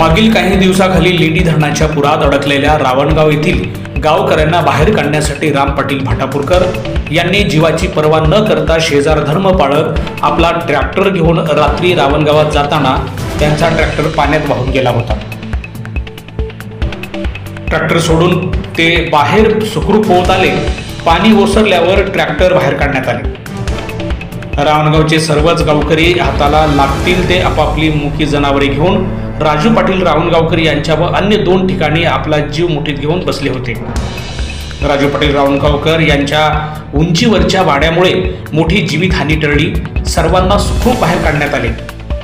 मागील काही दिवसाखाली लेंडी धरणाच्या पुरात अडकलेल्या रावणगाव येथील गावकऱ्यांना बाहेर काढण्यासाठी राम पाटील भाटापूरकर यांनी जीवाची पर्वा न करता शेजार धर्म पाळत आपला ट्रॅक्टर घेऊन रात्री रावणगावात जाताना त्यांचा ट्रॅक्टर पाण्यात वाहून गेला होता। ट्रॅक्टर सोडून ते बाहेर सुखरूप पोहत आले। पाणी ओसरल्यावर ट्रॅक्टर बाहेर काढण्यात आले। रावणगावचे सर्वच गावकरी हाताला लागतील ते आपापली मुकी जनावरे घेऊन राजू पाटील रावणगावकर यांच्या व अन्य 2 ठिकाणी आपला जीव मुठीत घेऊन बसले होते। राजू पाटील रावणगावकर यांच्या उंचीवरच्या वाड्यामुळे मोठी जीवितहानी टळली। सर्वांना सुखरूप बाहेर काढण्यात आले।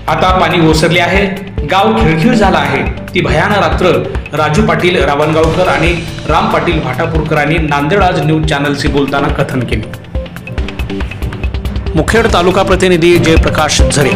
आता पाणी ओसरले आहे, गाव खिळखिळ झाला आहे। ती भयानक रात्र राजू पाटील रावणगावकर आणि राम पाटील भाटापूरकरांनी नांदेड आज न्यूज चॅनलशी बोलताना कथन केले। मुखेड तालुका प्रतिनिधी जयप्रकाश झरे।